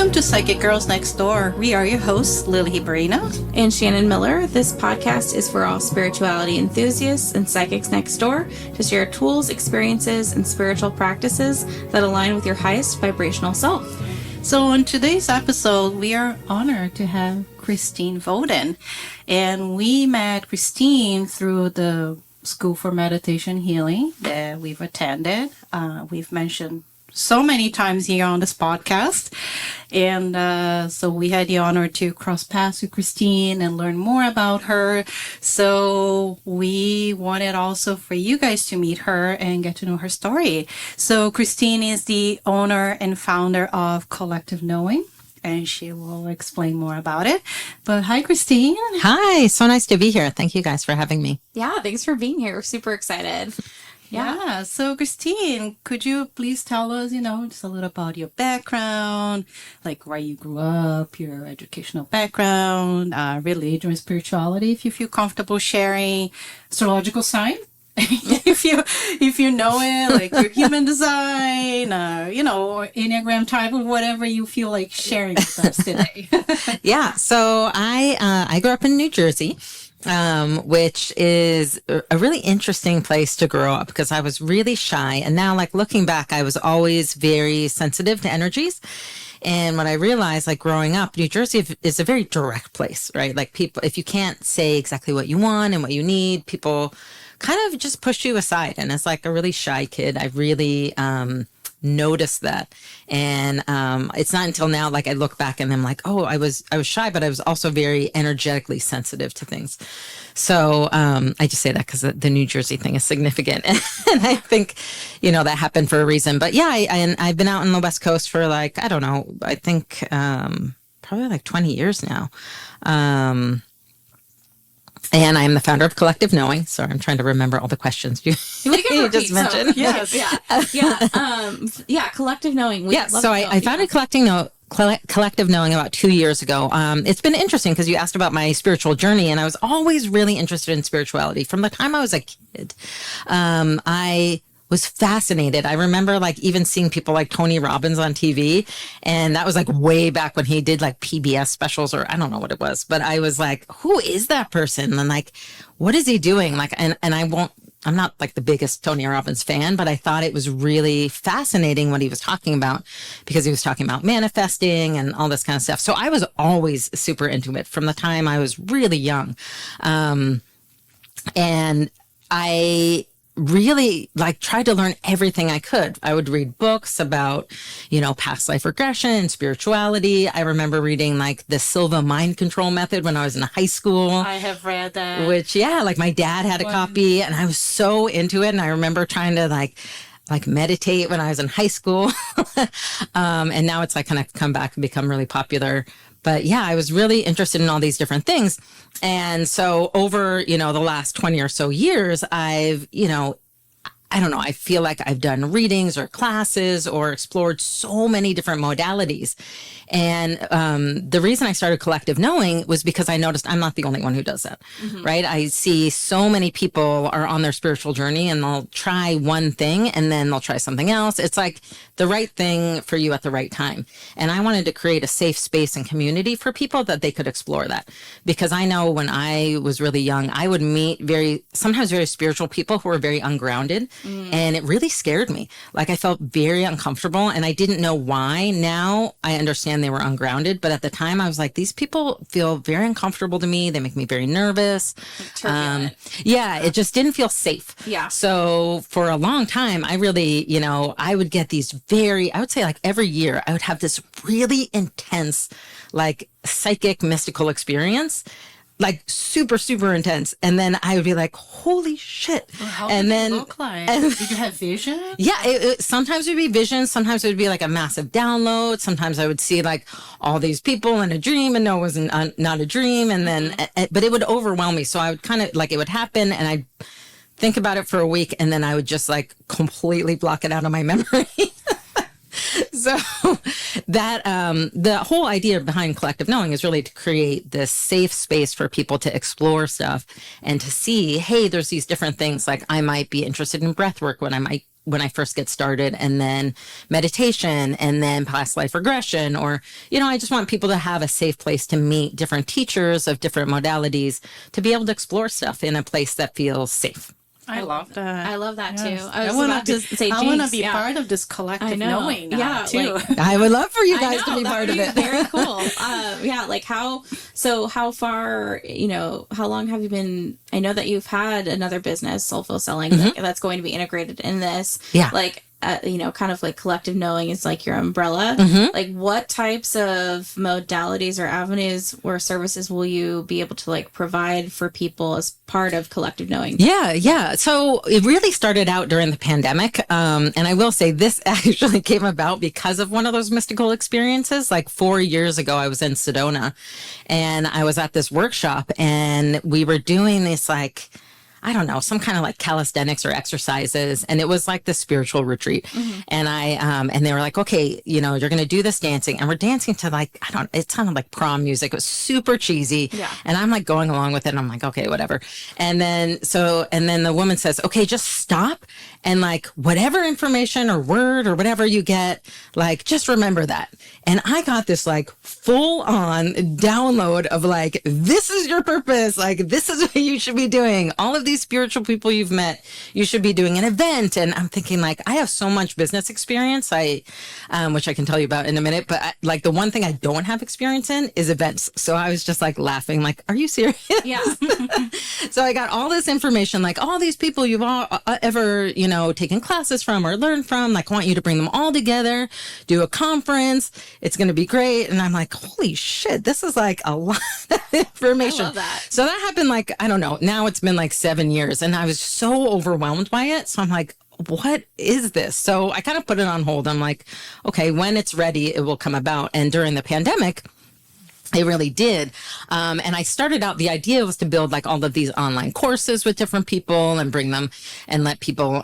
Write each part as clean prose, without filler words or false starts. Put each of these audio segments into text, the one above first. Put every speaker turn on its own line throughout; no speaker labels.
Welcome to Psychic Girls Next Door. We are your hosts, Lily Hibarino
and Shannon Miller. This podcast is for all spirituality enthusiasts and psychics next door to share tools, experiences, and spiritual practices that align with your highest vibrational self.
So on today's episode, we are honored to have Christine Volden. And we met Christine through the School for Meditation Healing that we've attended. We've mentioned so many times here on this podcast. And so we had the honor to cross paths with Christine and learn more about her. So we wanted also for you guys to meet her and get to know her story. So Christine is the owner and founder of Collective Knowing, and she will explain more about it. But hi, Christine.
Hi, so nice to be here. Thank you guys for having me.
Yeah, thanks for being here. We're super excited.
Yeah. So Christine, could you please tell us, just a little about your background, like where you grew up, your educational background, religion and spirituality, if you feel comfortable sharing astrological sign, if you know it, like your human design, or Enneagram type or whatever you feel like sharing with us today.
Yeah. So I grew up in New Jersey. Which is a really interesting place to grow up because I was really shy. And now, like looking back, I was always very sensitive to energies. And when I realized, like growing up, New Jersey is a very direct place, right? Like people, if you can't say exactly what you want and what you need, people kind of just push you aside. And as like a really shy kid, I really noticed that. And it's not until now, like I look back and I'm like, oh, I was shy, but I was also very energetically sensitive to things. So I just say that because the New Jersey thing is significant. And I think, that happened for a reason. But yeah, and I've been out on the West Coast for like, I don't know, I think probably like 20 years now. And I'm the founder of Collective Knowing. So I'm trying to remember all the questions you just mentioned.
Yeah, Collective Knowing.
So I founded Collective Knowing about 2 years ago. It's been interesting because you asked about my spiritual journey, and I was always really interested in spirituality. From the time I was a kid, I was fascinated. I remember like even seeing people like Tony Robbins on TV, and that was like way back when he did like PBS specials, or I don't know what it was, but I was like, who is that person? And like, what is he doing? Like, and I'm not like the biggest Tony Robbins fan, but I thought it was really fascinating what he was talking about because he was talking about manifesting and all this kind of stuff. So I was always super into it from the time I was really young. And I really like tried to learn everything I could. I would read books about, past life regression and spirituality. I remember reading like the Silva mind control method when I was in high school.
I have read that.
Which, like my dad had a copy and I was so into it. And I remember trying to like meditate when I was in high school. And now it's like kind of come back and become really popular. But yeah, I was really interested in all these different things. And so over, the last 20 or so years, I've, I don't know, I feel like I've done readings or classes or explored so many different modalities. And the reason I started Collective Knowing was because I noticed I'm not the only one who does that, right? I see so many people are on their spiritual journey and they'll try one thing and then they'll try something else. It's like the right thing for you at the right time. And I wanted to create a safe space and community for people that they could explore that. Because I know when I was really young, I would meet sometimes very spiritual people who were very ungrounded. And it really scared me. Like I felt very uncomfortable and I didn't know why. Now I understand they were ungrounded, but at the time I was like, these people feel very uncomfortable to me. They make me very nervous. It just didn't feel safe.
Yeah.
So for a long time, I really, I would get these I would say like every year I would have this really intense, like psychic mystical experience. Like super, super intense. And then I would be like, holy shit.
Well, how did it look like? Did you have vision?
Yeah. Sometimes it would be vision. Sometimes it would be like a massive download. Sometimes I would see like all these people in a dream and no, it was not a dream. And then, but it would overwhelm me. So I would kind of like, it would happen and I'd think about it for a week and then I would just like completely block it out of my memory. So that the whole idea behind Collective Knowing is really to create this safe space for people to explore stuff and to see, hey, there's these different things. Like I might be interested in breathwork when I might when I first get started, and then meditation, and then past life regression, or, I just want people to have a safe place to meet different teachers of different modalities to be able to explore stuff in a place that feels safe.
I love that.
I love that
Yes.
too. I was about to say,
I want to
Jinx,
be part of this collective
I know.
knowing now, too.
Like,
I would love for you
I
guys
know,
to be
that
part
would
of
be
it.
Very cool. Like how far, how long have you been, I know that you've had another business, Soulful Selling, that's going to be integrated in this.
Yeah.
Like, kind of like collective knowing is like your umbrella. Like what types of modalities or avenues or services will you be able to like provide for people as part of collective knowing?
Yeah. So it really started out during the pandemic. And I will say this actually came about because of one of those mystical experiences. Like 4 years ago, I was in Sedona and I was at this workshop and we were doing this like, I don't know, some kind of like calisthenics or exercises. And it was like the spiritual retreat. And and they were like, okay, you're going to do this dancing. And we're dancing to like, it sounded like prom music. It was super cheesy.
Yeah.
And I'm like going along with it. And I'm like, okay, whatever. And then the woman says, okay, just stop. And like whatever information or word or whatever you get, like, just remember that. And I got this like full on download of like, this is your purpose. Like, this is what you should be doing. All of these spiritual people you've met, you should be doing an event. And I'm thinking like, I have so much business experience, which I can tell you about in a minute. But like the one thing I don't have experience in is events. So I was just like laughing, like, are you serious?
Yeah.
So I got all this information, like all these people you've all ever, taken classes from or learned from, like want you to bring them all together, do a conference. It's going to be great. And I'm like, holy shit, this is like a lot of information.
I love that.
So that happened like, I don't know, now it's been like 7 years and I was so overwhelmed by it. So I'm like, what is this? So I kind of put it on hold. I'm like, okay, when it's ready, it will come about. And during the pandemic, it really did. And I started out, the idea was to build like all of these online courses with different people and bring them and let people,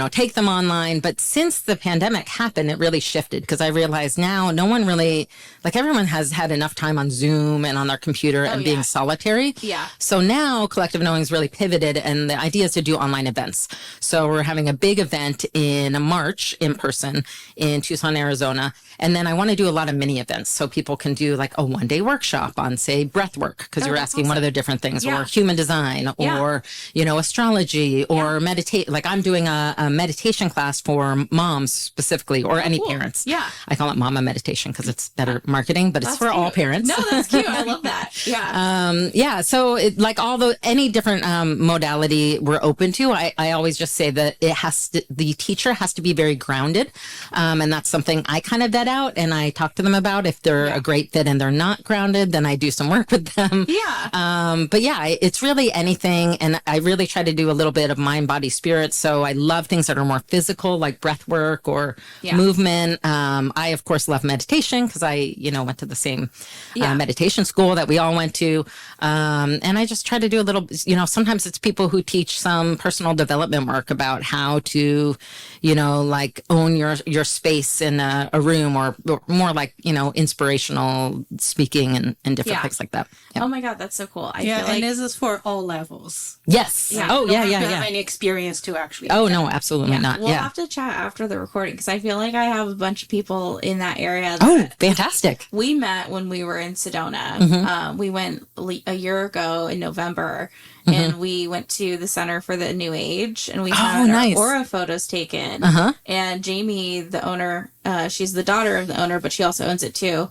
take them online. But since the pandemic happened, it really shifted because I realized now no one really, like everyone has had enough time on Zoom and on their computer and being solitary.
Yeah.
So now Collective Knowing's really pivoted and the idea is to do online events. So we're having a big event in March in person in Tucson, Arizona. And then I want to do a lot of mini events so people can do like a 1-day workshop on, say, breathwork, because you were asking what are the different things, or human design, or, astrology, or meditate. Like I'm doing a meditation class for moms specifically, or any parents.
Yeah.
I call it mama meditation because it's better marketing, but it's for all parents.
No, that's cute. I love that. Yeah.
So it, like any different modality we're open to, I always just say that the teacher has to be very grounded. And that's something I kind of vet out and I talk to them about. If they're a great fit and they're not grounded, then I do some work with them. But it's really anything. And I really try to do a little bit of mind, body, spirit. So I love things that are more physical, like breath work or movement. I, of course, love meditation because I, went to the same meditation school that we all went to. And I just try to do a little, sometimes it's people who teach some personal development work about how to, like own your space in a room, or more like, inspirational speaking and different things like that. Yeah.
Oh my God, that's so cool. I feel like...
and this is for all levels.
Yes.
Yeah.
Oh,
You don't
yeah.
have any experience to actually.
Oh, no, absolutely not.
We'll have to chat after the recording because I feel like I have a bunch of people in that area.
Oh, fantastic.
We met when we were in Sedona. We went a year ago in November. And we went to the Center for the New Age, and we had our aura photos taken. And Jamie, the owner, she's the daughter of the owner, but she also owns it too.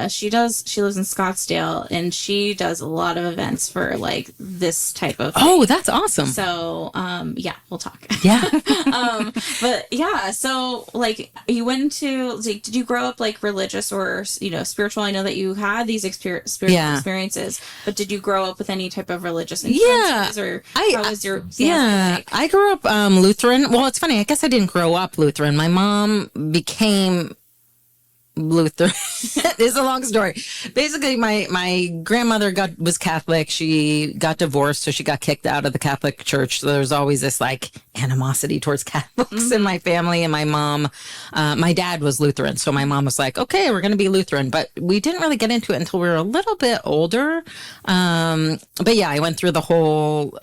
She lives in Scottsdale, and she does a lot of events for like this type of thing.
Oh, that's awesome.
So, we'll talk.
Yeah.
But yeah, so like you went into, did you grow up like religious or, spiritual? I know that you had these spiritual experiences, but did you grow up with any type of religious influences? Or how was your like?
I grew up Lutheran. Well, it's funny. I guess I didn't grow up Lutheran. My mom became Lutheran. It's a long story. Basically, my grandmother was Catholic. She got divorced, so she got kicked out of the Catholic Church. So there's always this like animosity towards Catholics in my family. And my mom, my dad was Lutheran, so my mom was like, "Okay, we're going to be Lutheran." But we didn't really get into it until we were a little bit older. But yeah, I went through the whole.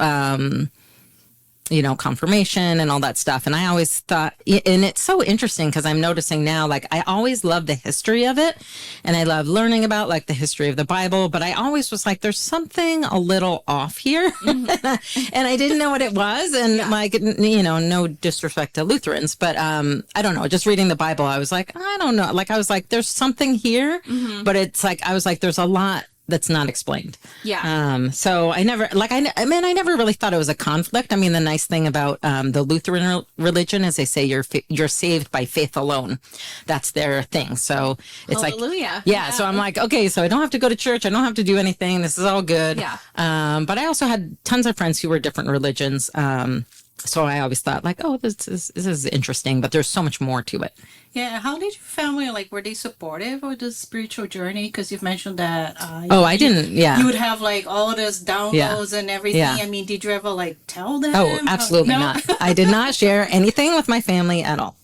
confirmation and all that stuff. And I always thought, and it's so interesting because I'm noticing now, like, I always love the history of it. And I love learning about like the history of the Bible, but I always was like, there's something a little off here. Mm-hmm. And I didn't know what it was. And like, no disrespect to Lutherans, but I don't know, just reading the Bible, I was like, I don't know. Like, I was like, there's something here, but it's like, I was like, there's a lot that's not explained.
Yeah.
So I never, like, I never really thought it was a conflict. I mean, the nice thing about the Lutheran religion is they say you're saved by faith alone. That's their thing. So it's
Hallelujah.
like, so I'm like, okay, so I don't have to go to church. I don't have to do anything. This is all good.
Yeah.
But I also had tons of friends who were different religions. So I always thought like, oh, this is interesting, but there's so much more to it.
Yeah. How did your family, like, were they supportive of the spiritual journey? Because you've mentioned that.
I didn't. Yeah.
You would have like all this downloads and everything.
Yeah.
I mean, did you ever like tell them?
Oh, absolutely
No?
not. I did not share anything with my family at all.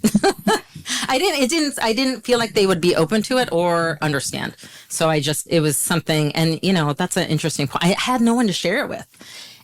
I didn't feel like they would be open to it or understand. So it was something, and that's an interesting point. I had no one to share it with.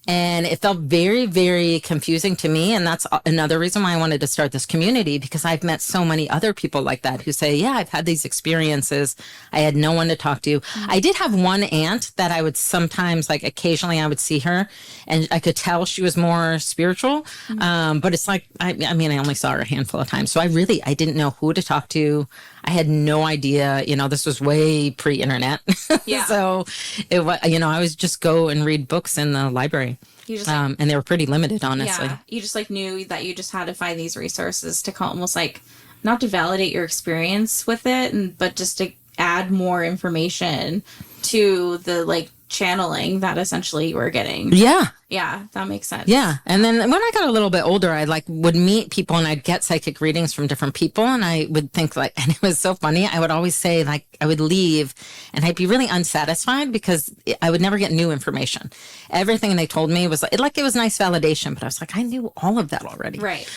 And it felt very, very confusing to me. And that's another reason why I wanted to start this community, because I've met so many other people like that who say, yeah, I've had these experiences. I had no one to talk to. Mm-hmm. I did have one aunt that I would sometimes, like occasionally I would see her and I could tell she was more spiritual. Mm-hmm. But it's like, I only saw her a handful of times. So I didn't know who to talk to. I had no idea, this was way pre-internet.
Yeah.
So it was, I was just go and read books in the library. You just, and they were pretty limited, honestly.
Yeah. You just like knew that you just had to find these resources to almost like not to validate your experience with it, but just to add more information to the like channeling that essentially you were getting.
Yeah.
Yeah, that makes sense.
Yeah. And then when I got a little bit older, I like would meet people and I'd get psychic readings from different people. And I would think like, and it was so funny. I would always say like, I would leave and I'd be really unsatisfied because I would never get new information. Everything they told me was like it was nice validation, but I was like, I knew all of that already.
Right.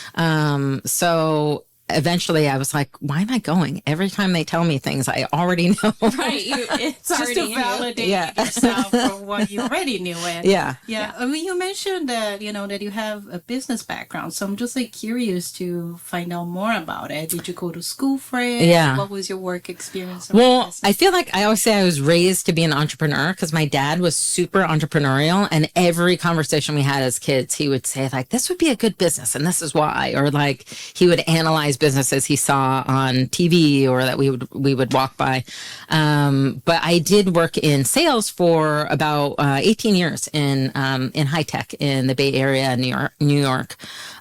So eventually I was like, why am I going? Every time they tell me things, I already know.
Right. It's
just
already
to validate yourself for what you already knew.
Yeah.
I mean, you mentioned that, that you have a business background. So I'm just like curious to find out more about it. Did you go to school for it?
Yeah.
What was your work experience?
Well, I feel like I always say I was raised to be an entrepreneur because my dad was super entrepreneurial. And every conversation we had as kids, he would say like, this would be a good business and this is why. Or like he would analyze businesses he saw on TV or that we would walk by. But I did work in sales for about 18 years in high tech in the Bay Area, New York.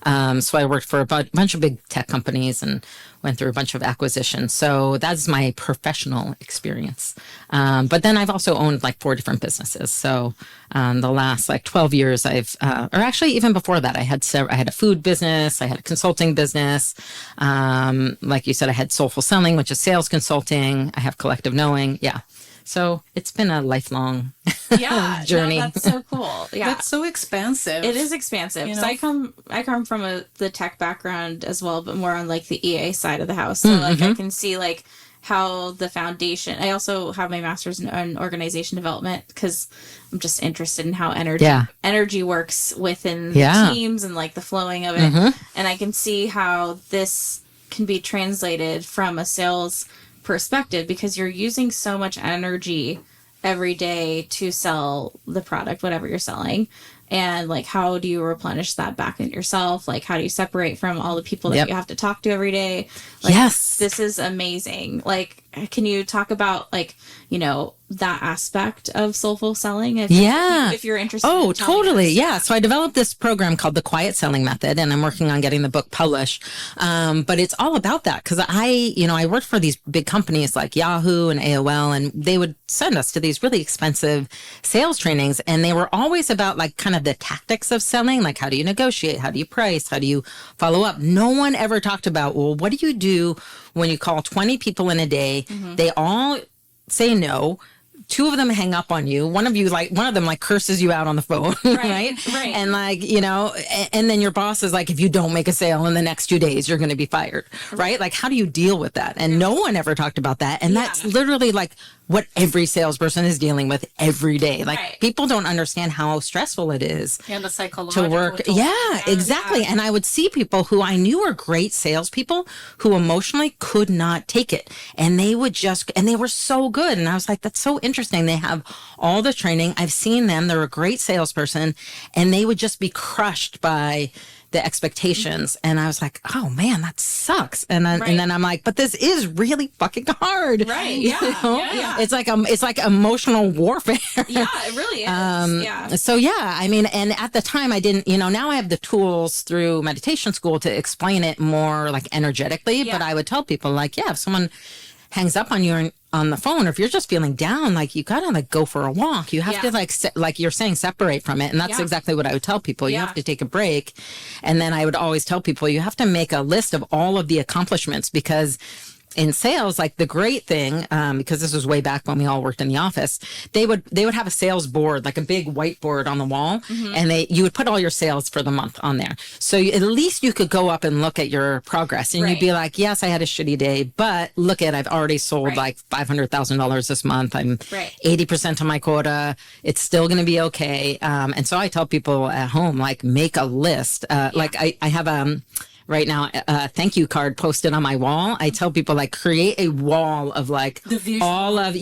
So I worked for a bunch of big tech companies and went through a bunch of acquisitions. So that's my professional experience. But then I've also owned like 4 different businesses. So the last like 12 years or actually even before that, I had a food business, I had a consulting business. Like you said, I had Soulful Selling, which is sales consulting. I have Collective Knowing. Yeah. So it's been a lifelong journey.
No, that's so cool. Yeah.
That's so expansive.
It is expansive. So I come from the tech background as well, but more on like the EA side of the house. So like I can see like how the foundation. I also have my master's in organization development because I'm just interested in how energy works within the teams and like the flowing of it. And I can see how this can be translated from a sales perspective because you're using so much energy every day to sell the product, whatever you're selling. And like, how do you replenish that back in yourself? Like, how do you separate from all the people that you have to talk to every day? Like, this is amazing. Like, can you talk about like, that aspect of soulful selling? If you're interested.
Oh, totally. Yeah. So I developed this program called the Quiet Selling Method, and I'm working on getting the book published. But it's all about that because I worked for these big companies like Yahoo and AOL, and they would send us to these really expensive sales trainings. And they were always about like kind of the tactics of selling, like how do you negotiate? How do you price? How do you follow up? No one ever talked about, well, what do you do when you call 20 people in a day? They all say no. 2 of them hang up on you. One of them curses you out on the phone, right? Right. And and then your boss is like, if you don't make a sale in the next 2 days, you're going to be fired, right? Like, how do you deal with that? And no one ever talked about that. And that's literally like what every salesperson is dealing with every day. Like
Right.
people don't understand how stressful it is
And the psychological
to work. Yeah, exactly. And I would see people who I knew were great salespeople who emotionally could not take it. And they would just, and they were so good. And I was like, that's so interesting. They have all the training. I've seen them. They're a great salesperson and they would just be crushed by the expectations. And I was like, oh man, that sucks. And then I'm like, but this is really fucking hard.
Right.
You
Yeah.
know?
Yeah.
It's like emotional warfare.
Yeah, it really is. Yeah.
So yeah, I mean, and at the time I didn't, now I have the tools through meditation school to explain it more like energetically, but I would tell people like, yeah, if someone hangs up on you on the phone, or if you're just feeling down, like you gotta like go for a walk. You have to like you're saying, separate from it. And that's exactly what I would tell people. You have to take a break. And then I would always tell people you have to make a list of all of the accomplishments, because in sales, like the great thing, because this was way back when we all worked in the office, they would have a sales board, like a big whiteboard on the wall, and you would put all your sales for the month on there. So at least you could go up and look at your progress, and you'd be like, yes, I had a shitty day, but look at, I've already sold like $500,000 this month. I'm 80% of my quota. It's still going to be okay. And so I tell people at home, like, make a list. Like I have right now, thank you card posted on my wall. I tell people like create a wall of like all of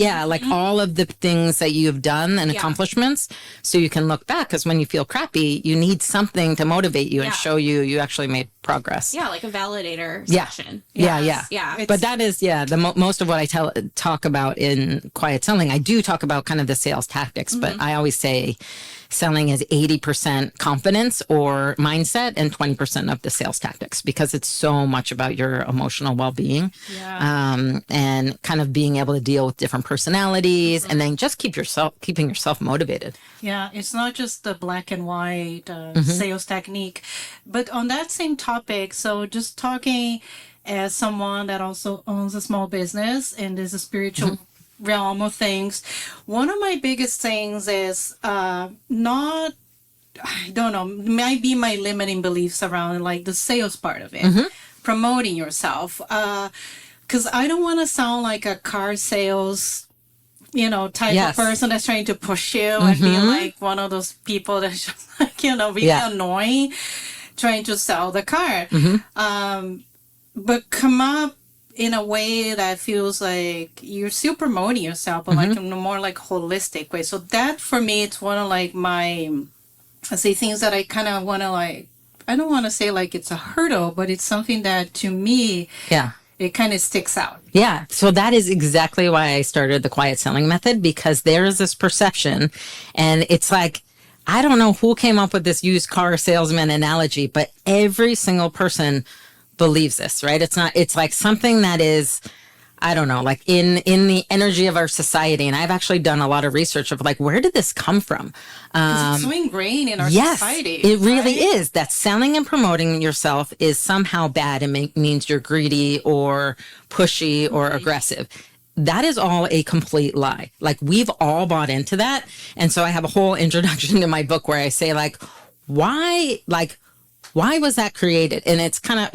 all of the things that you've done and accomplishments, so you can look back. Because when you feel crappy, you need something to motivate you and show you actually made progress.
Yeah, like a validator session.
Yeah. But that is most of what I talk about in quiet selling. I do talk about kind of the sales tactics, but I always say selling is 80% confidence or mindset and 20% of the sales tactics, because it's so much about your emotional well-being, and kind of being able to deal with different personalities, and then just keeping yourself motivated.
Yeah, it's not just the black and white sales technique, but on that same topic, so just talking as someone that also owns a small business and is a spiritual realm of things, one of my biggest things is not, I don't know, might be my limiting beliefs around like the sales part of it, promoting yourself, because I don't want to sound like a car sales type of person that's trying to push you and be like one of those people that's just like really annoying trying to sell the car, but come up in a way that feels like you're still promoting yourself, but like in a more like holistic way. So that for me, it's one of like my, I say things that I kind of want to like, I don't want to say like it's a hurdle, but it's something that to me, it kind of sticks out.
Yeah. So that is exactly why I started the quiet selling method, because there is this perception, and it's like, I don't know who came up with this used car salesman analogy, but every single person believes this, right? It's like something that is, I don't know, like in the energy of our society. And I've actually done a lot of research of like, where did this come from?
It's so ingrained in our society.
It really is. That selling and promoting yourself is somehow bad and means you're greedy or pushy or aggressive. That is all a complete lie. Like we've all bought into that. And so I have a whole introduction to my book where I say like, why was that created? And it's kind of,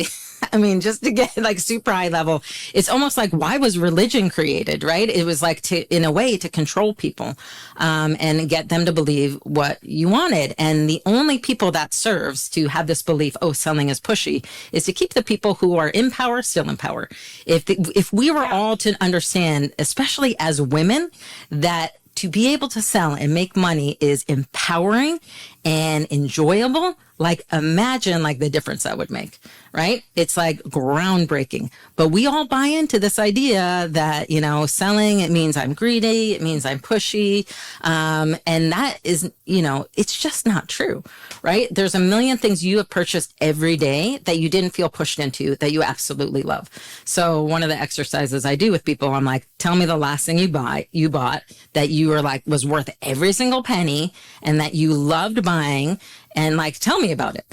I mean, just to get like super high level, it's almost like, why was religion created, right? It was like in a way to control people, and get them to believe what you wanted. And the only people that serves to have this belief, oh, selling is pushy, is to keep the people who are in power still in power. If we were all to understand, especially as women, that to be able to sell and make money is empowering and enjoyable, like imagine like the difference that would make, right? It's like groundbreaking. But we all buy into this idea that, selling, it means I'm greedy, it means I'm pushy. And that is, it's just not true, right? There's a million things you have purchased every day that you didn't feel pushed into that you absolutely love. So one of the exercises I do with people, I'm like, tell me the last thing you bought that you were like, was worth every single penny and that you loved buying, and like, tell me about it.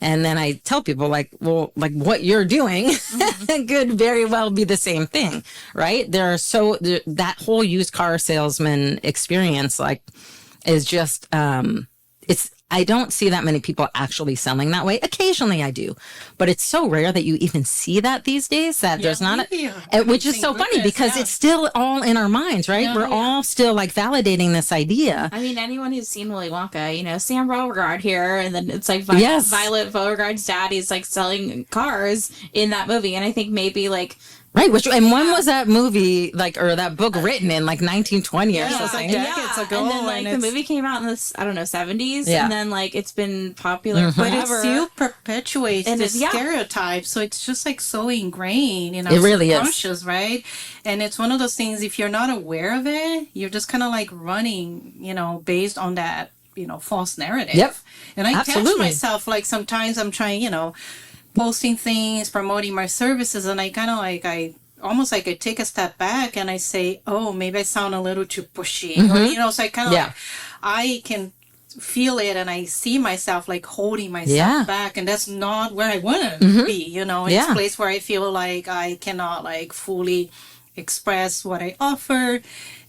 And then I tell people like, well, like what you're doing could very well be the same thing, right? That whole used car salesman experience, like, is just, it's I don't see that many people actually selling that way. Occasionally I do, but it's so rare that you even see that these days that there's not, which is so funny because it's still all in our minds, right? We're all still like validating this idea.
I mean, anyone who's seen Willy Wonka, you know, Sam Beauregard here, and then it's like Violet Beauregard's daddy's like selling cars in that movie. And I think maybe like,
right, and when was that movie, like, or that book written in, like, 1920 or something?
Decades ago.
And then, like, the movie came out in the, 70s, and then, like, it's been popular forever.
But it still perpetuates the stereotype, so it's just, like, so ingrained in our subconscious, right? And it's one of those things, if you're not aware of it, you're just kind of, like, running, you know, based on that, you know, false narrative.
Yep.
And I catch myself, like, sometimes I'm trying, you know, posting things, promoting my services, and I kind of like, I take a step back and I say, oh, maybe I sound a little too pushy, or, you know, so I kind of like, I can feel it and I see myself like holding myself back, and that's not where I want to be, you know. It's a place where I feel like I cannot like fully express what I offer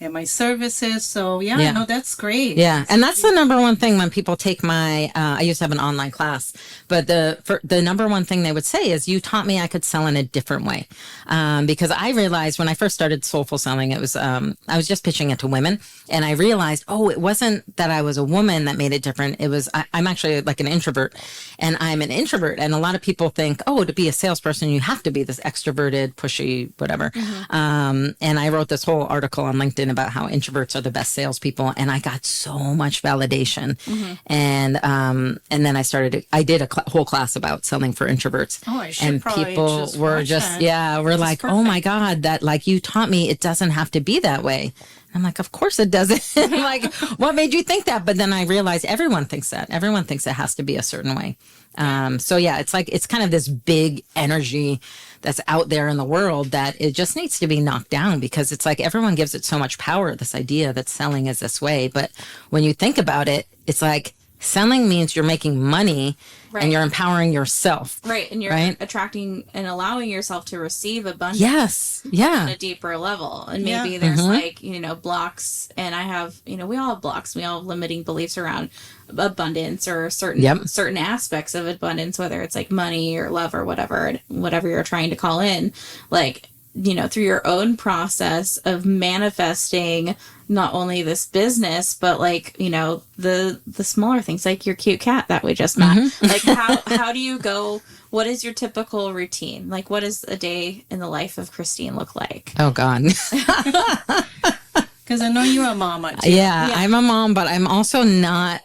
and my services. So no, that's great.
Yeah. And that's the number one thing when people take my, I used to have an online class, but the number one thing they would say is, you taught me I could sell in a different way. Because I realized when I first started soulful selling, it was, I was just pitching it to women, and I realized, it wasn't that I was a woman that made it different. It was, I'm actually like an introvert, and I'm an introvert. And a lot of people think, to be a salesperson, you have to be this extroverted, pushy, whatever. And I wrote this whole article on LinkedIn about how introverts are the best salespeople, and I got so much validation. And then I did a whole class about selling for introverts. And people were just, we're like, oh my God, that like you taught me it doesn't have to be that way. I'm like, of course it doesn't. Like, what made you think that? But then I realized everyone thinks that. Everyone thinks it has to be a certain way. So it's like, it's kind of this big energy that's out there in the world that it just needs to be knocked down, because it's like everyone gives it so much power, this idea that selling is this way. But when you think about it, it's like selling means you're making money and you're empowering yourself.
Right. And you're attracting and allowing yourself to receive abundance.
Yes. Yeah.
On a deeper level. And maybe there's like, you know, blocks, and I have, you know, we all have blocks. We all have limiting beliefs around abundance or certain aspects of abundance, whether it's like money or love or whatever you're trying to call in. Like, you know, through your own process of manifesting not only this business, but like, you know, the smaller things, like your cute cat that we just met. Like how do you go, what is your typical routine? Like, what does a day in the life of Christine look like?
Oh God.
Because I know you're a mama too.
Yeah, I'm a mom, but I'm also not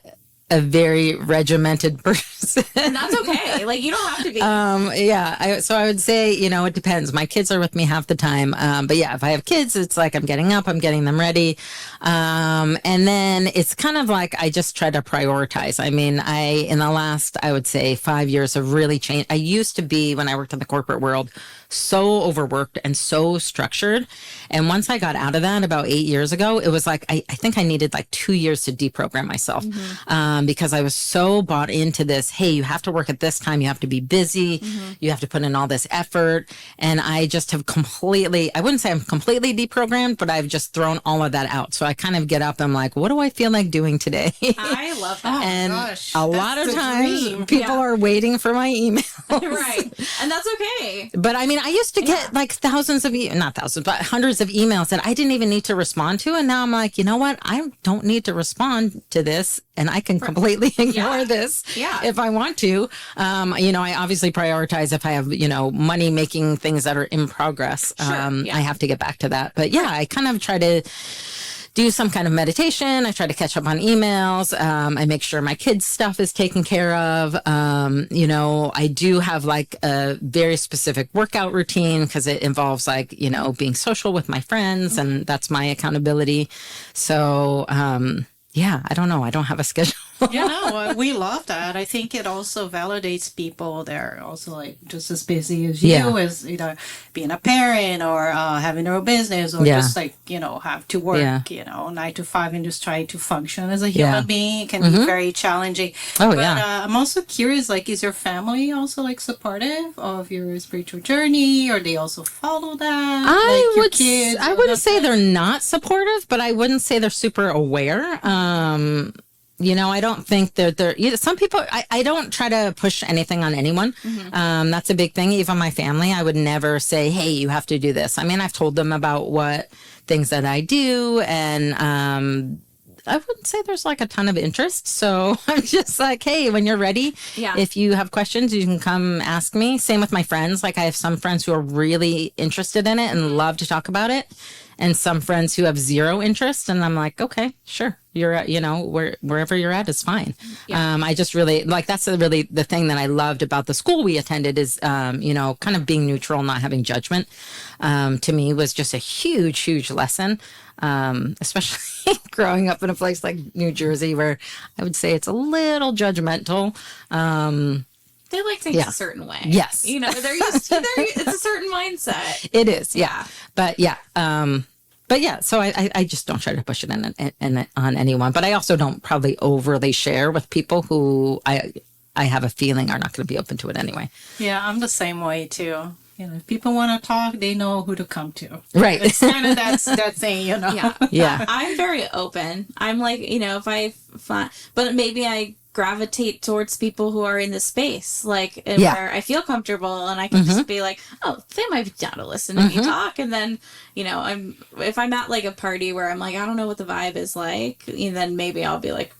a very regimented person.
And that's okay. Like, you don't have to be.
So I would say, you know, it depends. My kids are with me half the time. But yeah, if I have kids, it's like I'm getting up, I'm getting them ready. And then it's kind of like I just try to prioritize. I mean, in the last, I would say 5 years have really changed. I used to be, when I worked in the corporate world, so overworked and so structured. And once I got out of that about 8 years ago, it was like, I think I needed like 2 years to deprogram myself. Because I was so bought into this, hey, you have to work at this time, you have to be busy, you have to put in all this effort. And I just have I wouldn't say I'm completely deprogrammed, but I've just thrown all of that out. So I kind of get up, I'm like, what do I feel like doing today?
I love that.
And a lot of times people are waiting for my email.
Right. And that's okay.
But I mean, I used to get like not thousands, but hundreds of emails that I didn't even need to respond to. And now I'm like, you know what? I don't need to respond to this, and I can completely ignore this if I want to. You know, I obviously prioritize if I have, you know, money making things that are in progress. I have to get back to that. But I kind of try to do some kind of meditation. I try to catch up on emails. I make sure my kids' stuff is taken care of. You know, I do have like a very specific workout routine because it involves like, you know, being social with my friends, and that's my accountability. So, I don't know. I don't have a schedule.
We love that. I think it also validates people. They're also like just as busy as you, as, you know, being a parent or having their own business, or just like, you know, have to work, you know, 9 to 5 and just try to function as a human being. It can be very challenging. I'm also curious, like, is your family also like supportive of your spiritual journey, or they also follow that?
I wouldn't say they're not supportive, but I wouldn't say they're super aware. I don't think some people, I don't try to push anything on anyone. That's a big thing. Even my family, I would never say, hey, you have to do this. I mean, I've told them about what things that I do, and I wouldn't say there's like a ton of interest. So I'm just like, hey, when you're ready, if you have questions, you can come ask me. Same with my friends. Like, I have some friends who are really interested in it and love to talk about it, and some friends who have zero interest. And I'm like, okay, sure. You're at, wherever you're at is fine. I just really that's really the thing that I loved about the school we attended is, kind of being neutral, not having judgment, to me was just a huge, huge lesson. Especially growing up in a place like New Jersey, where I would say it's a little judgmental.
They like things a certain way.
Yes.
They're used to, it's a certain mindset.
It is. Yeah. But yeah, so I just don't try to push it on anyone. But I also don't probably overly share with people who I have a feeling are not going to be open to it anyway.
Yeah, I'm the same way too. If people want to talk, they know who to come to.
Right.
It's kind of that thing,
Yeah.
I'm very open. I'm like, if I find, but maybe I gravitate towards people who are in the space, where I feel comfortable, and I can just be like, oh, they might be down to listen to me talk. And then, if I'm at like a party where I'm like, I don't know what the vibe is like, and then maybe I'll be like,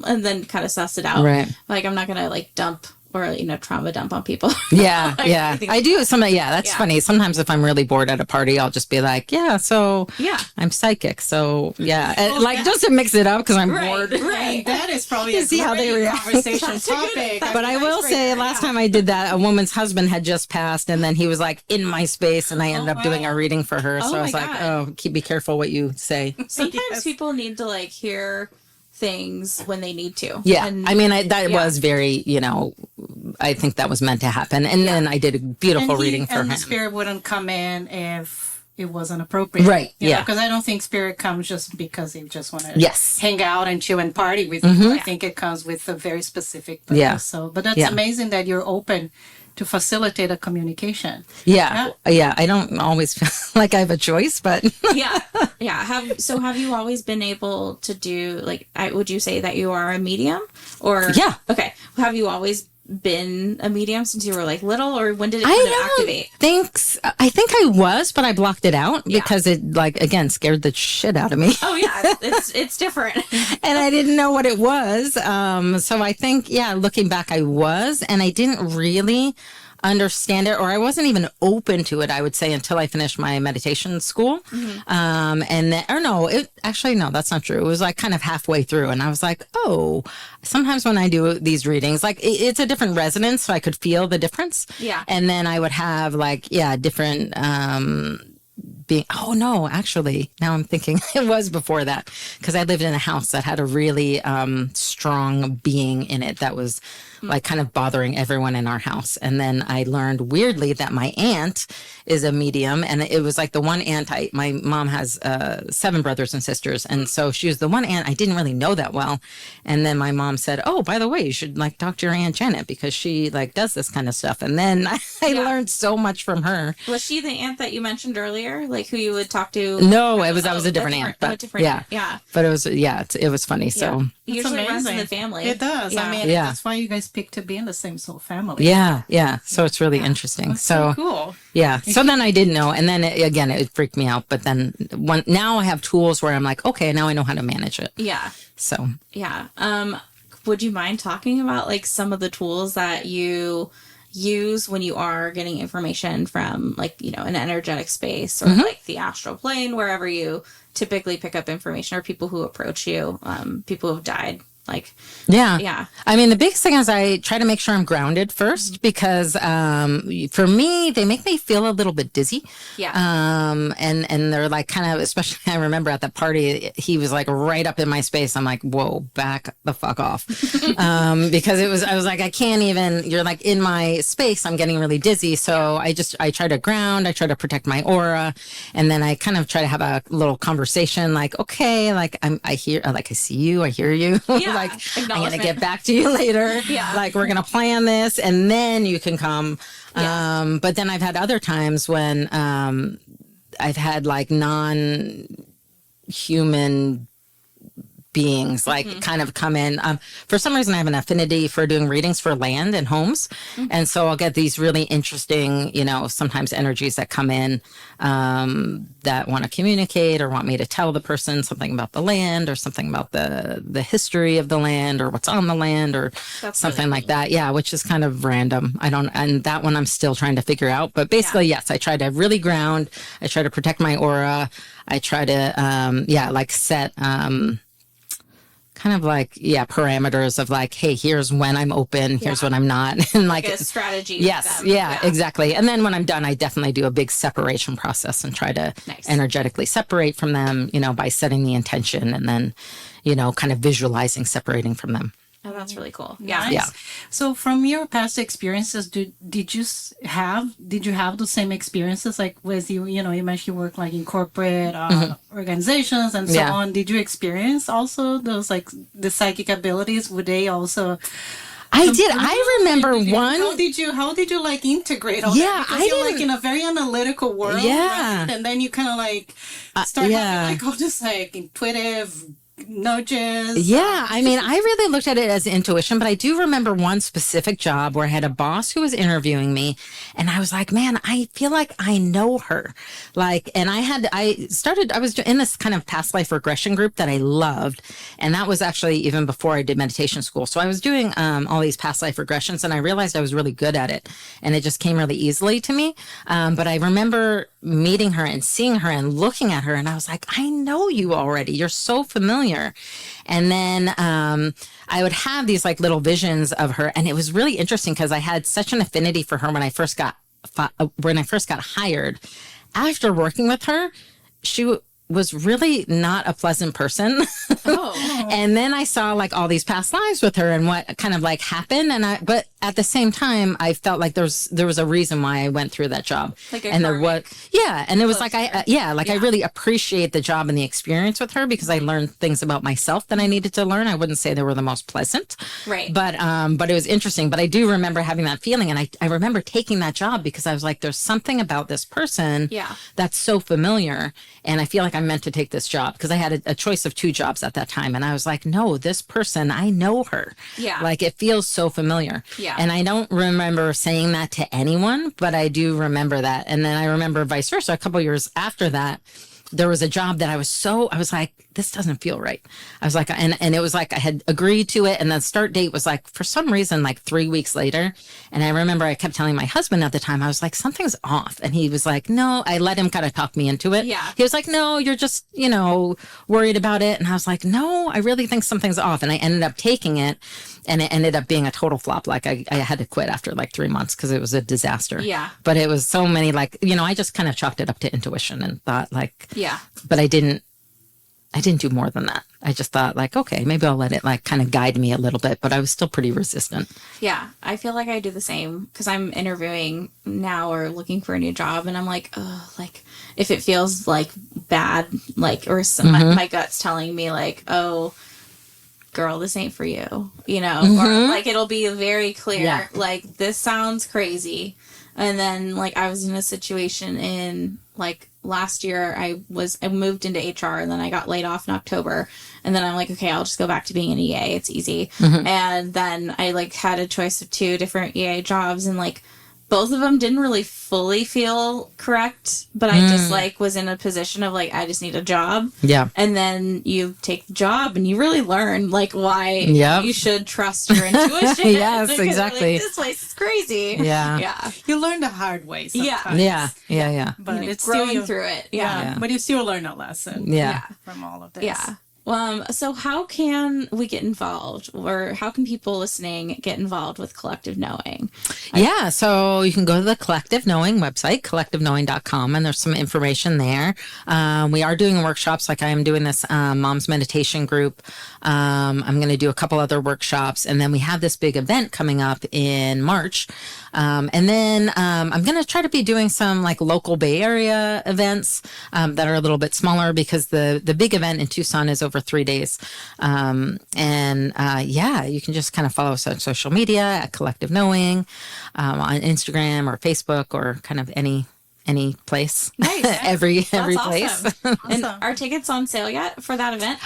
and then kind of suss it out.
Right.
Like, I'm not going to like dump or, trauma dump on people.
Yeah, yeah. I do something. Yeah, that's funny. Sometimes if I'm really bored at a party, I'll just be like, I'm psychic. So, just to mix it up because I'm bored.
Right. That is probably
a see how they react.
Conversation topic.
But I will say, last time I did that, a woman's husband had just passed, and then he was like in my space, and I ended up doing a reading for her. So I was like, be careful what you say.
Sometimes people need to like hear things when they need to.
Yeah. I mean, that was very, I think that was meant to happen. And then I did a beautiful reading for him.
And the spirit wouldn't come in if it wasn't appropriate.
Right.
Because I don't think spirit comes just because they just want to hang out and chill and party with you. I think it comes with a very specific purpose. Yeah. So, but that's amazing that you're open to facilitate a communication.
Yeah. I don't always feel like I have a choice, but
Have you always been able to do, would you say that you are a medium? Or okay, have you always been a medium since you were like little, or when did it kind of activate?
I think I was, but I blocked it out because it again scared the shit out of me.
Oh yeah, it's different.
And I didn't know what it was. So I think looking back, I was, and I didn't really understand it, or I wasn't even open to it, I would say, until I finished my meditation school. And then, no, that's not true. It was like kind of halfway through, and I was like, oh, sometimes when I do these readings, like it's a different resonance, so I could feel the difference. Yeah. And then I would have different, actually, now I'm thinking it was before that, because I lived in a house that had a really strong being in it that was like kind of bothering everyone in our house. And then I learned weirdly that my aunt is a medium, and it was like the one aunt my mom has 7 brothers and sisters, and so she was the one aunt I didn't really know that well. And then my mom said, oh, by the way, you should talk to your Aunt Janet, because she does this kind of stuff. And then I learned so much from her.
Was she the aunt that you mentioned earlier, who you would talk to?
No, that was a different aunt. But
yeah,
but it was funny. So
usually runs in the family.
It does. I mean, that's why you guys pick to be in the same soul family.
Yeah. So it's really interesting.
That's so cool.
Yeah. So then I didn't know, and then it freaked me out. But then now I have tools where I'm like, okay, now I know how to manage it. Yeah. So
would you mind talking about some of the tools that you use when you are getting information from an energetic space, or the astral plane, wherever you typically pick up information, or people who approach you, people who have died? I mean, the biggest thing is I try to make sure I'm grounded first, because for me, they make me feel a little bit dizzy. And they're kind of, especially I remember at the party, he was right up in my space. I'm like, whoa, back the fuck off. Because I was like, I can't even, you're in my space, I'm getting really dizzy. So I try to ground, I try to protect my aura, and then I kind of try to have a little conversation, okay, I see you, I hear you. I'm going to get back to you later. We're going to plan this, and then you can come. But then I've had other times when I've had non-human
beings like kind of come in. For some reason, I have an affinity for doing readings for land and homes. And so I'll get these really interesting, sometimes energies that come in that want to communicate or want me to tell the person something about the land or something about the history of the land or what's on the land or something like that. Yeah, which is kind of random. And that one I'm still trying to figure out. But basically, yes, I try to really ground. I try to protect my aura. I try to, set kind of parameters of hey, here's when I'm open, here's when I'm not. And
like a strategy.
Yes. Yeah, exactly. And then when I'm done, I definitely do a big separation process and try to energetically separate from them, by setting the intention and then, kind of visualizing separating from them.
Oh, that's really cool.
Nice. Yeah. So from your past experiences, did you have the same experiences with you mentioned you work in corporate organizations and so on. Did you experience also those the psychic abilities? Would they also
I did. I remember one.
How did you integrate all that? Because you're in a very analytical world.
Yeah.
Right? And then you kind of start having all this intuitive nudges.
Yeah, I mean, I really looked at it as intuition, but I do remember one specific job where I had a boss who was interviewing me, and I was like, man, I feel like I know her. And I was in this kind of past life regression group that I loved, and that was actually even before I did meditation school. So I was doing all these past life regressions, and I realized I was really good at it, and it just came really easily to me. But I remember meeting her and seeing her and looking at her, and I was like, I know you already. You're so familiar. And then I would have these little visions of her, and it was really interesting because I had such an affinity for her when I first got hired. After working with her, she was really not a pleasant person. And then I saw like all these past lives with her and what kind of like happened. But at the same time, I felt like there was a reason why I went through that job.
Like
and there was, yeah. And it was like, I really appreciate the job and the experience with her because I learned things about myself that I needed to learn. I wouldn't say they were the most pleasant.
Right.
But it was interesting. But I do remember having that feeling. And I remember taking that job because I was like, there's something about this person that's so familiar. And I feel like I'm meant to take this job because I had a choice of 2 jobs at that time. And I was like, no, this person, I know her.
Yeah.
Like it feels so familiar.
Yeah.
And I don't remember saying that to anyone, but I do remember that. And then I remember vice versa. A couple of years after that, there was a job that I was like, this doesn't feel right. I was like, and it was like I had agreed to it. And the start date was like, for some reason, like 3 weeks later. And I remember I kept telling my husband at the time, I was like, something's off. And he was like, no, I let him kind of talk me into it.
Yeah.
He was like, no, you're just, worried about it. And I was like, no, I really think something's off. And I ended up taking it. And it ended up being a total flop. Like I had to quit after like 3 months because it was a disaster.
Yeah.
But it was so many I just kind of chalked it up to intuition and thought like,
yeah.
But I didn't do more than that. I just thought like, okay, maybe I'll let it like kind of guide me a little bit, but I was still pretty resistant.
Yeah. I feel like I do the same because I'm interviewing now or looking for a new job and I'm like, oh, like if it feels like bad, like, or my gut's telling me like, oh, girl, this ain't for you, or like it'll be very clear, like this sounds crazy. And then like I was in a situation in like last year, I moved into HR and then I got laid off in October. And then I'm like, okay, I'll just go back to being an EA. It's easy. And then I like had a choice of 2 different EA jobs and like both of them didn't really fully feel correct, but I just like was in a position of like, I just need a job.
Yeah.
And then you take the job and you really learn like why you should trust your intuition.
Yes, exactly.
Like, this place is crazy.
Yeah.
Yeah.
You learn the hard way sometimes.
Yeah.
But it's
growing
still
through it.
Yeah. But you still learn a lesson.
Yeah.
From all of this.
Yeah. So how can we get involved or how can people listening get involved with Collective Knowing?
Yeah. So you can go to the Collective Knowing website, collectiveknowing.com, and there's some information there. We are doing workshops. Like I am doing this mom's meditation group. I'm going to do a couple other workshops. And then we have this big event coming up in March. And then I'm going to try to be doing some like local Bay Area events that are a little bit smaller because the big event in Tucson is over 3 days. You can just kind of follow us on social media at Collective Knowing on Instagram or Facebook or kind of any any place.
Nice.
every
That's
place.
Awesome. And are tickets on sale yet for that event?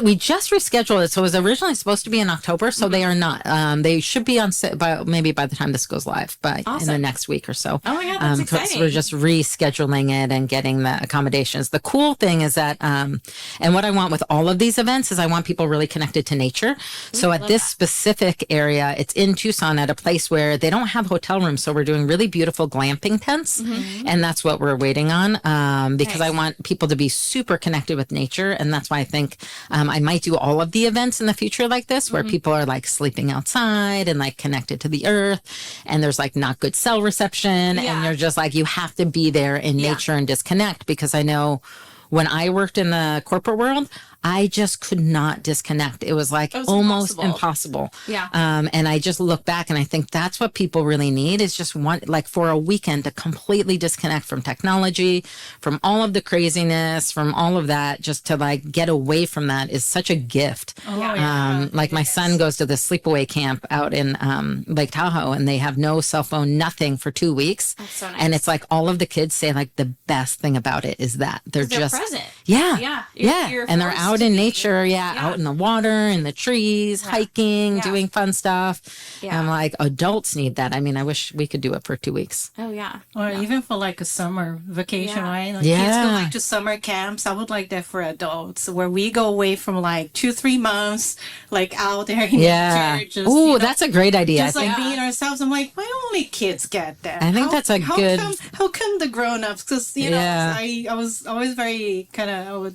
We just rescheduled it. So it was originally supposed to be in October. So they are not. They should be on sale maybe by the time this goes live, but in the next week or so.
Oh my God, that's exciting.
We're just rescheduling it and getting the accommodations. The cool thing is that, and what I want with all of these events is I want people really connected to nature. So at this specific area, it's in Tucson at a place where they don't have hotel rooms. So we're doing really beautiful glamping tents. And that's what we're waiting on because I want people to be super connected with nature. And that's why I think I might do all of the events in the future like this, where people are like sleeping outside and like connected to the earth. And there's like not good cell reception. And you're just like, you have to be there in nature and disconnect, because I know when I worked in the corporate world, I just could not disconnect. It was like almost impossible.
Yeah.
And I just look back and I think that's what people really need, is just like for a weekend to completely disconnect from technology, from all of the craziness, from all of that, just to like get away from that is such a gift. Like my son goes to the sleepaway camp out in Lake Tahoe, and they have no cell phone, nothing for 2 weeks.
That's so nice.
And it's like all of the kids say like the best thing about it is that they're just
present.
Yeah.
You're
and they're out in nature, out in the water, in the trees, hiking, doing fun stuff. I'm like, adults need that. I mean, I wish we could do it for 2 weeks.
Oh yeah.
Or even for like a summer vacation, right? Like kids go like to summer camps. I would like that for adults, where we go away from like 2-3 months, like out there in nature.
Oh, that's a great idea.
Just like being ourselves. I'm like, why only kids get that?
I think that's a good.
How come the grown-ups? Because you know, I was always very kind of. I would.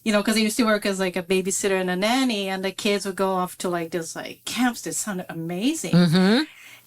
You know, because I used to work as like a babysitter and a nanny, and the kids would go off to like this like camps that sounded amazing.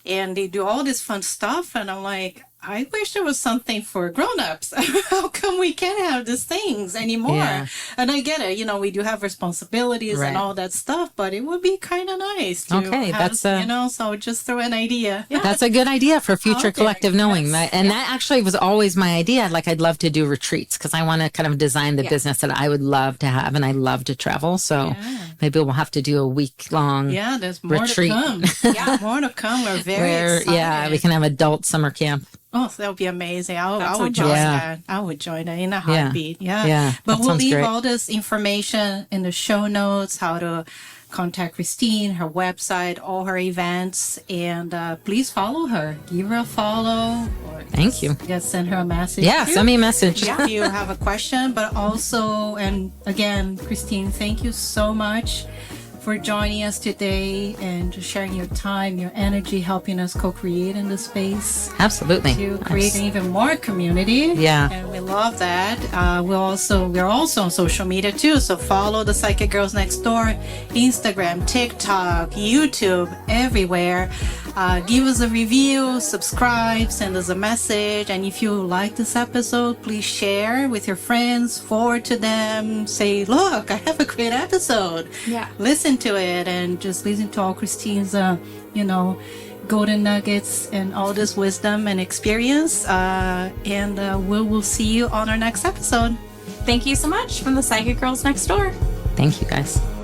And they do all this fun stuff, and I'm like, I wish there was something for grown-ups. How come we can't have these things anymore?
Yeah.
And I get it. You know, we do have responsibilities and all that stuff, but it would be kind of nice to have, you know, so just throw an idea. Yeah.
That's a good idea for future collective knowing. That, and that actually was always my idea. Like, I'd love to do retreats, because I want to kind of design the business that I would love to have, and I love to travel. So maybe we'll have to do a week-long
there's more
retreat.
To come. More to come. We're very excited.
We can have adult summer camp.
Oh, that would be amazing. I would join that. I would join that in a heartbeat.
Yeah.
But we'll leave all this information in the show notes, how to contact Christine, her website, all her events, and please follow her. Give her a follow. Or
Thank you.
Just send her a message.
Yeah, send me a message.
If you have a question, but also, and again, Christine, thank you so much for joining us today and just sharing your time, your energy, helping us co-create in the space.
Absolutely.
To create an even more community.
Yeah.
And we love that. We're also on social media too. So follow the Psychic Girls Next Door, Instagram, TikTok, YouTube, everywhere. Give us a review, subscribe, send us a message. And if you like this episode, please share with your friends, forward to them, say, look, I have a great episode.
Yeah.
Listen to it and just listen to all Christine's, golden nuggets and all this wisdom and experience. And we will see you on our next episode.
Thank you so much from the Psychic Girls Next Door.
Thank you, guys.